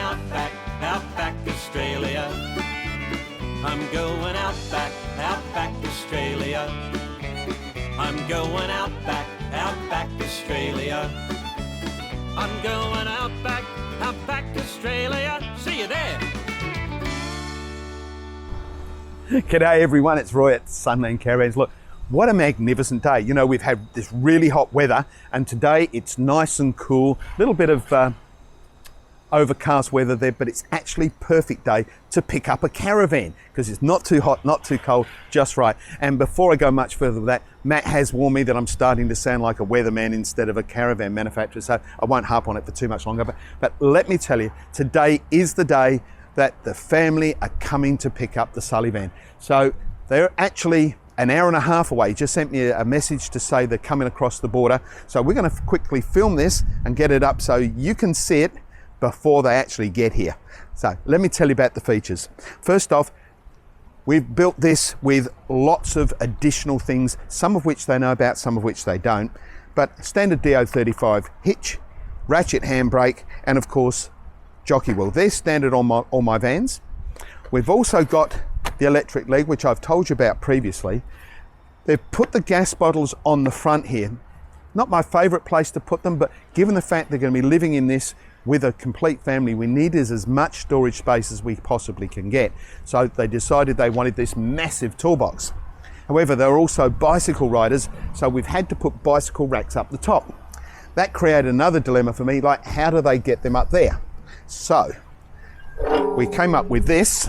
outback Australia. I'm going outback Australia. I'm going outback Australia. I'm going outback Australia. See you there. G'day everyone, it's Roy at Sulli-Van Caravans. Look, what a magnificent day. You know, we've had this really hot weather and today it's nice and cool. A little bit of overcast weather there, but it's actually perfect day to pick up a caravan because it's not too hot, not too cold, just right. And before I go much further with that, Matt has warned me that I'm starting to sound like a weatherman instead of a caravan manufacturer, so I won't harp on it for too much longer. But let me tell you, today is the day that the family are coming to pick up the Sulli-Van. So they're actually an hour and a half away. He just sent me a message to say they're coming across the border. So we're going to quickly film this and get it up so you can see it before they actually get here. So let me tell you about the features. First off, we've built this with lots of additional things, some of which they know about, some of which they don't. But standard DO35 hitch, ratchet handbrake, and of course, jockey wheel. They're standard on all my vans. We've also got the electric leg, which I've told you about previously. They've put the gas bottles on the front here. Not my favorite place to put them, but given the fact they're going to be living in this with a complete family, we need as much storage space as we possibly can get. So they decided they wanted this massive toolbox. However, they're also bicycle riders, so we've had to put bicycle racks up the top. That created another dilemma for me, like how do they get them up there? So we came up with this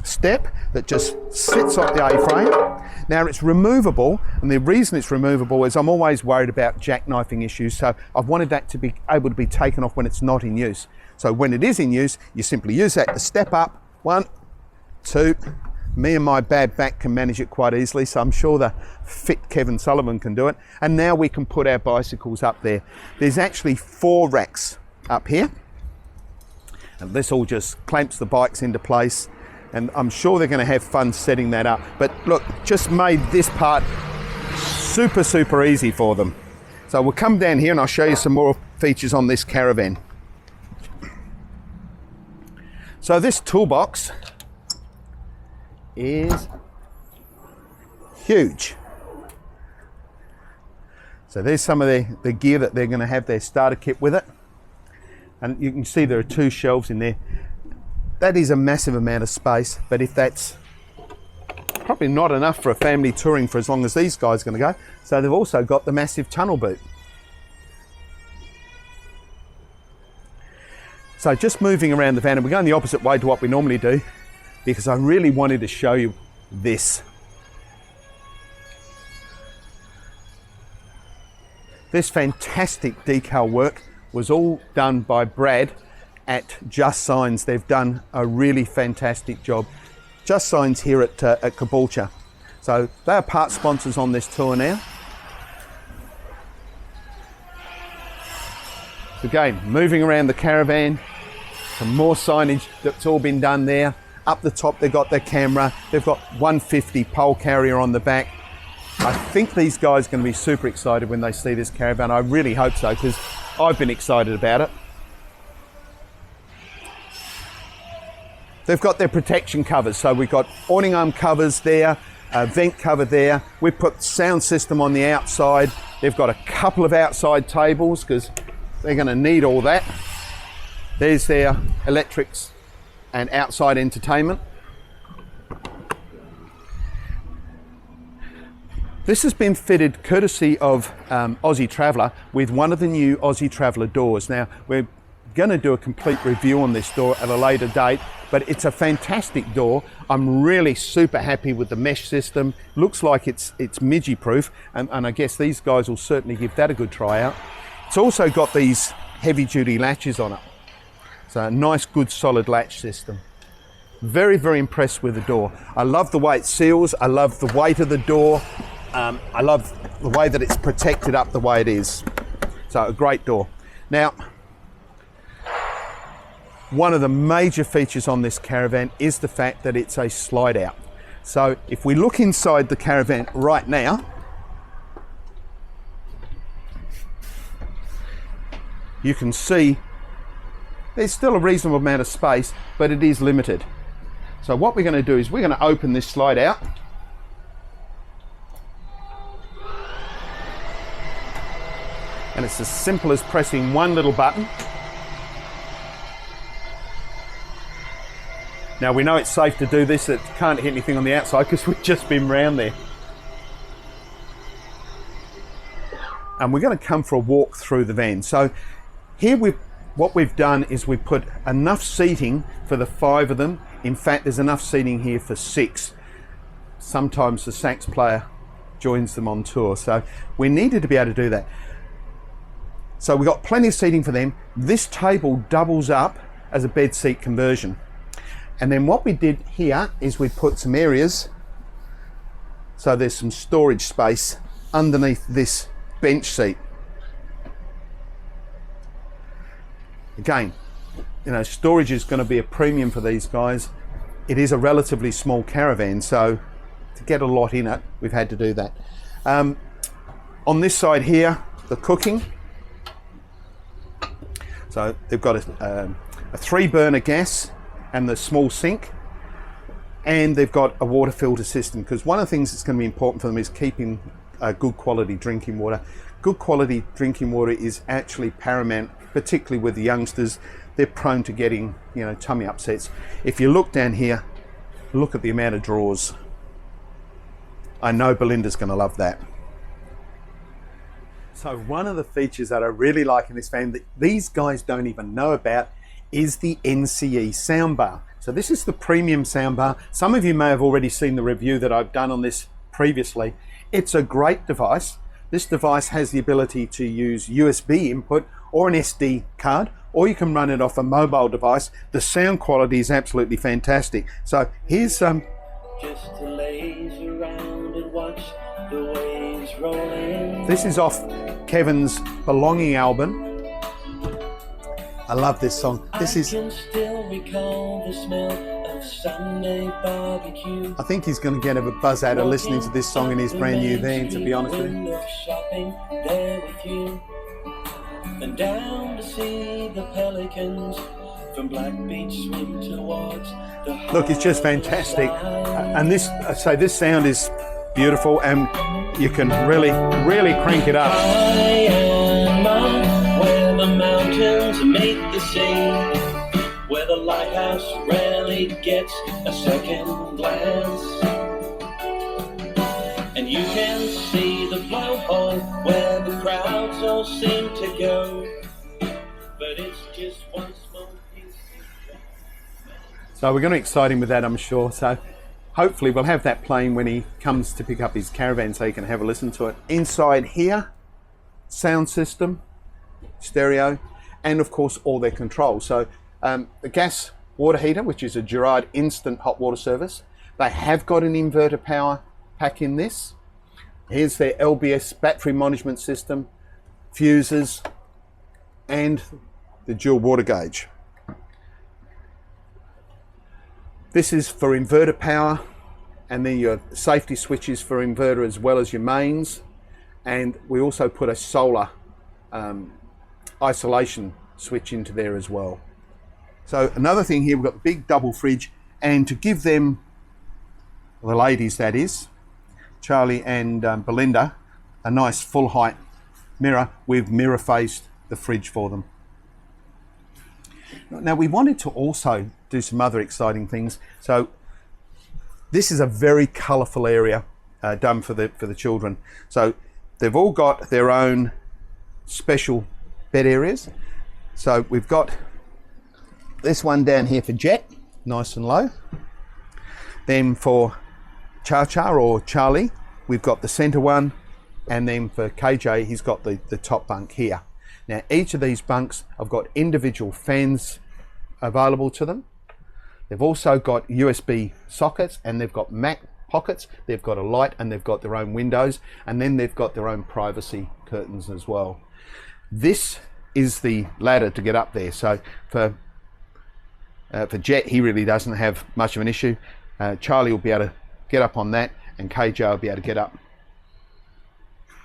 step that just sits off the A-frame. Now it's removable, and the reason it's removable is I'm always worried about jackknifing issues, so I've wanted that to be able to be taken off when it's not in use. So when it is in use, you simply use that to step up. 1, 2. Me and my bad back can manage it quite easily, so I'm sure the fit Kevin Sullivan can do it. And now we can put our bicycles up there. There's actually 4 racks up here, and this all just clamps the bikes into place. And I'm sure they're going to have fun setting that up. But look, just made this part super easy for them. So we'll come down here and I'll show you some more features on this caravan. So this toolbox is huge. So there's some of the gear that they're going to have their starter kit with it. And you can see there are 2 shelves in there. That is a massive amount of space, but if that's probably not enough for a family touring for as long as these guys are going to go, so they've also got the massive tunnel boot. So just moving around the van, and we're going the opposite way to what we normally do, because I really wanted to show you this. This fantastic decal work was all done by Brad at Just Signs. They've done a really fantastic job. Just Signs here at Caboolture. So they are part sponsors on this tour now. Again, moving around the caravan, some more signage that's all been done there. Up the top they've got their camera, they've got 150 pole carrier on the back. I think these guys are going to be super excited when they see this caravan. I really hope so, because I've been excited about it. They've got their protection covers, so we've got awning arm covers there, a vent cover there. We've put sound system on the outside. They've got a couple of outside tables because they're going to need all that. There's their electrics and outside entertainment. This has been fitted courtesy of Aussie Traveller with one of the new Aussie Traveller doors. Now, we're going to do a complete review on this door at a later date, but it's a fantastic door. I'm really super happy with the mesh system. Looks like it's midgie proof, and I guess these guys will certainly give that a good try out. It's also got these heavy duty latches on it. So a nice good solid latch system. Very impressed with the door. I love the way it seals. I love the weight of the door. I love the way that it's protected up the way it is. So a great door. Now, one of the major features on this caravan is the fact that it's a slide out. So if we look inside the caravan right now, you can see there's still a reasonable amount of space, but it is limited. So what we're going to do is we're going to open this slide out. And it's as simple as pressing one little button. Now we know it's safe to do this, it can't hit anything on the outside because we've just been round there. And we're going to come for a walk through the van. So here what we've done is we've put enough seating for the 5 of them. In fact, there's enough seating here for 6. Sometimes the sax player joins them on tour. So we needed to be able to do that. So we've got plenty of seating for them. This table doubles up as a bed seat conversion. And then what we did here is we put some areas, so there's some storage space underneath this bench seat. Again, you know, storage is going to be a premium for these guys. It is a relatively small caravan, so to get a lot in it, we've had to do that. On this side here, the cooking. So they've got a 3-burner gas and the small sink, and they've got a water filter system, because one of the things that's going to be important for them is keeping good quality drinking water. Good quality drinking water is actually paramount, particularly with the youngsters. They're prone to getting, you know, tummy upsets. If you look down here, look at the amount of drawers. I know Belinda's going to love that. So one of the features that I really like in this van that these guys don't even know about is the NCE soundbar. So this is the premium soundbar. Some of you may have already seen the review that I've done on this previously. It's a great device. This device has the ability to use USB input or an SD card, or you can run it off a mobile device. The sound quality is absolutely fantastic. So here's some. Just to laze around and watch the waves rolling. This is off Kevin's Belonging album. I love this song. This is. I can still recall the smell of Sunday barbecue. I think he's going to get a buzz out of listening to this song in his brand new van, to be honest with you. Shopping there with you. And down to see the pelicans from Black Beach swim towards the. Look, it's just fantastic. And this sound is beautiful, and you can really crank it up. Where the mountains meet the sea, where the lighthouse rarely gets a second glance, and you can see the blowhole where the crowds all seem to go, but it's just one small piece. So we're going to excite him with that, I'm sure. So hopefully we'll have that playing when he comes to pick up his caravan, so he can have a listen to it. Inside here, sound system, stereo, and of course all their controls. So the gas water heater, which is a Gerard instant hot water service. They have got an inverter power pack in this. Here's their LBS battery management system, fuses, and the dual water gauge. This is for inverter power, and then your safety switches for inverter as well as your mains. And we also put a solar isolation switch into there as well. So another thing here, we've got the big double fridge, and to give them, the ladies that is, Charlie and Belinda, a nice full height mirror, we've mirror faced the fridge for them. Now we wanted to also do some other exciting things. So this is a very colourful area done for the children. So they've all got their own special bed areas. So we've got this one down here for Jet, nice and low. Then for Cha-Cha or Charlie, we've got the centre one, and then for KJ, he's got the top bunk here. Now each of these bunks have got individual fans available to them. They've also got USB sockets, and they've got Mac pockets, they've got a light, and they've got their own windows, and then they've got their own privacy curtains as well. This is the ladder to get up there. So for Jet, he really doesn't have much of an issue. Charlie will be able to get up on that, and KJ will be able to get up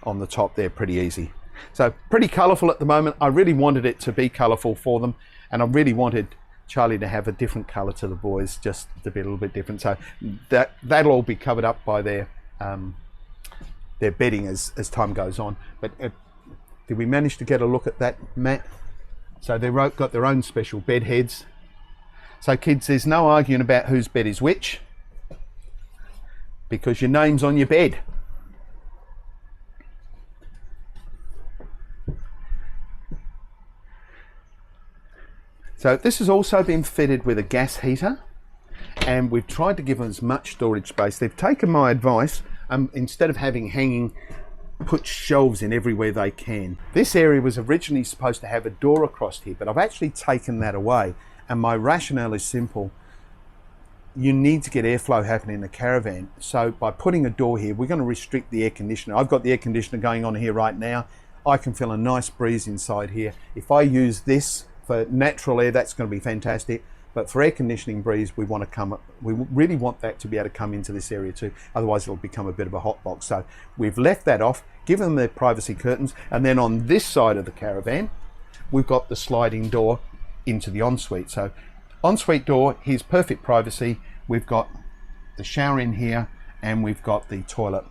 on the top there pretty easy. So pretty colourful at the moment. I really wanted it to be colourful for them. And I really wanted Charlie to have a different colour to the boys, just to be a little bit different. So that'll all be covered up by their bedding as time goes on. But did we manage to get a look at that, Matt? So they've got their own special bed heads. So kids, there's no arguing about whose bed is which, because your name's on your bed. So this has also been fitted with a gas heater, and we've tried to give them as much storage space. They've taken my advice, instead of having hanging, put shelves in everywhere they can. This area was originally supposed to have a door across here, but I've actually taken that away, and my rationale is simple. You need to get airflow happening in the caravan. So by putting a door here, we're going to restrict the air conditioner. I've got the air conditioner going on here right now. I can feel a nice breeze inside here. If I use this for natural air, that's going to be fantastic. But for air conditioning breeze, we really want that to be able to come into this area too. Otherwise it'll become a bit of a hot box. So we've left that off, given them their privacy curtains. And then on this side of the caravan, we've got the sliding door into the ensuite. So ensuite door, here's perfect privacy. We've got the shower in here, and we've got the toilet.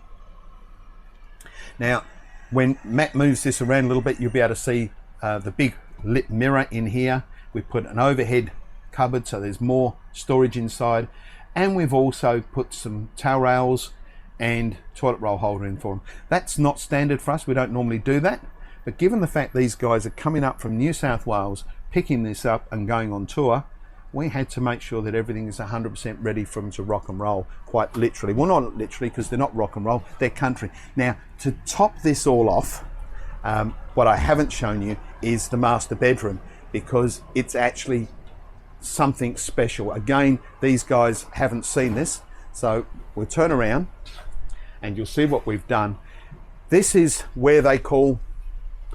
Now, when Matt moves this around a little bit, you'll be able to see the big lit mirror in here. We've put an overhead cupboard, so there's more storage inside. And we've also put some towel rails and toilet roll holder in for them. That's not standard for us. We don't normally do that. But given the fact these guys are coming up from New South Wales, picking this up and going on tour, we had to make sure that everything is 100% ready for them to rock and roll, quite literally. Well, not literally, because they're not rock and roll, they're country. Now, to top this all off, what I haven't shown you is the master bedroom, because it's actually something special. Again, these guys haven't seen this, so we'll turn around and you'll see what we've done. This is where they call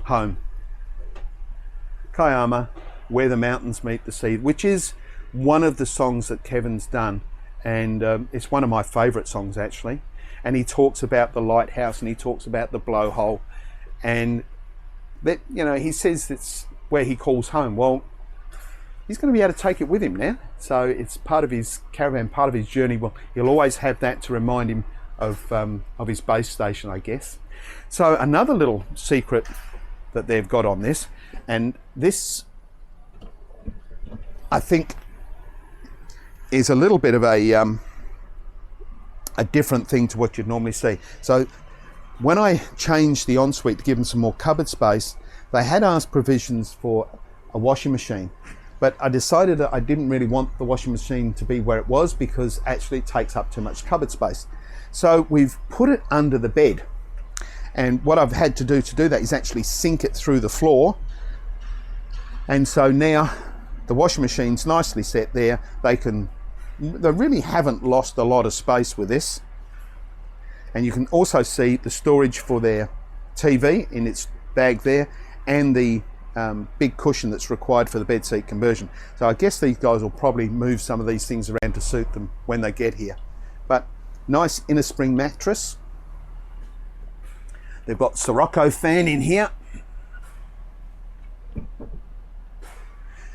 home. Kayama, where the mountains meet the sea, which is one of the songs that Kevin's done, and it's one of my favorite songs actually. And he talks about the lighthouse, and he talks about the blowhole, and that, you know, he says it's where he calls home. Well, he's going to be able to take it with him now, so it's part of his caravan, part of his journey. Well, he'll always have that to remind him of his base station, I guess. So another little secret that they've got on this, and this I think is a little bit of a different thing to what you'd normally see. So when I changed the ensuite to give them some more cupboard space, they had asked provisions for a washing machine, but I decided that I didn't really want the washing machine to be where it was, because actually it takes up too much cupboard space. So we've put it under the bed, and what I've had to do that is actually sink it through the floor. And so now the washing machine's nicely set there. They really haven't lost a lot of space with this. And you can also see the storage for their TV in its bag there, and the big cushion that's required for the bed seat conversion. So I guess these guys will probably move some of these things around to suit them when they get here. But nice inner spring mattress. They've got Sirocco fan in here.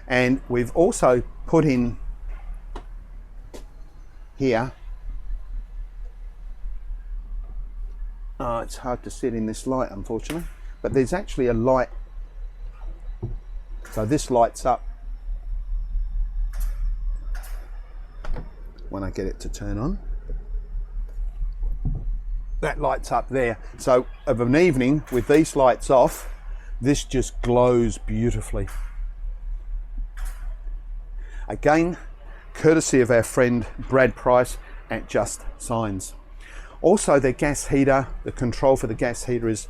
And we've also put in here, it's hard to sit in this light unfortunately, but there's actually a light, so this lights up when I get it to turn on. That lights up there, so of an evening with these lights off, this just glows beautifully. Again, courtesy of our friend Brad Price at Just Signs. Also, their gas heater, the control for the gas heater is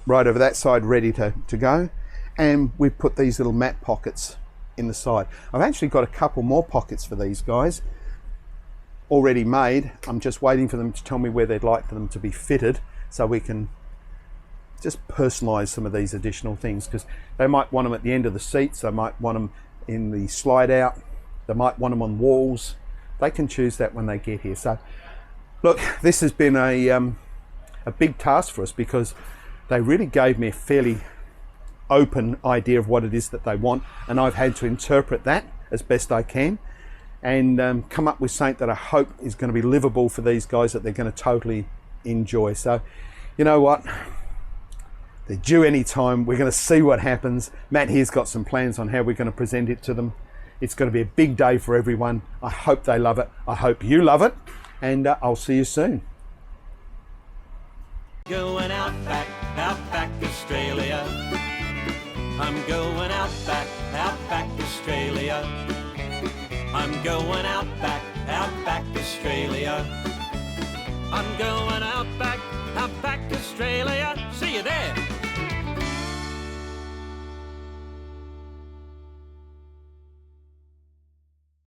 right over that side, ready to go. And we've put these little mat pockets in the side. I've actually got a couple more pockets for these guys already made. I'm just waiting for them to tell me where they'd like for them to be fitted, so we can just personalize some of these additional things, because they might want them at the end of the seats, they might want them in the slide out, they might want them on walls. They can choose that when they get here. So look, this has been a big task for us, because they really gave me a fairly open idea of what it is that they want, and I've had to interpret that as best I can and come up with something that I hope is going to be livable for these guys, that they're going to totally enjoy. So you know what, they're due any time. We're going to see what happens. Matt here's got some plans on how we're going to present it to them. It's going to be a big day for everyone. I hope they love it. I hope you love it, and I'll see you soon. Going outback Australia. I'm going outback Australia. I'm going outback Australia. I'm going outback Australia. See you there.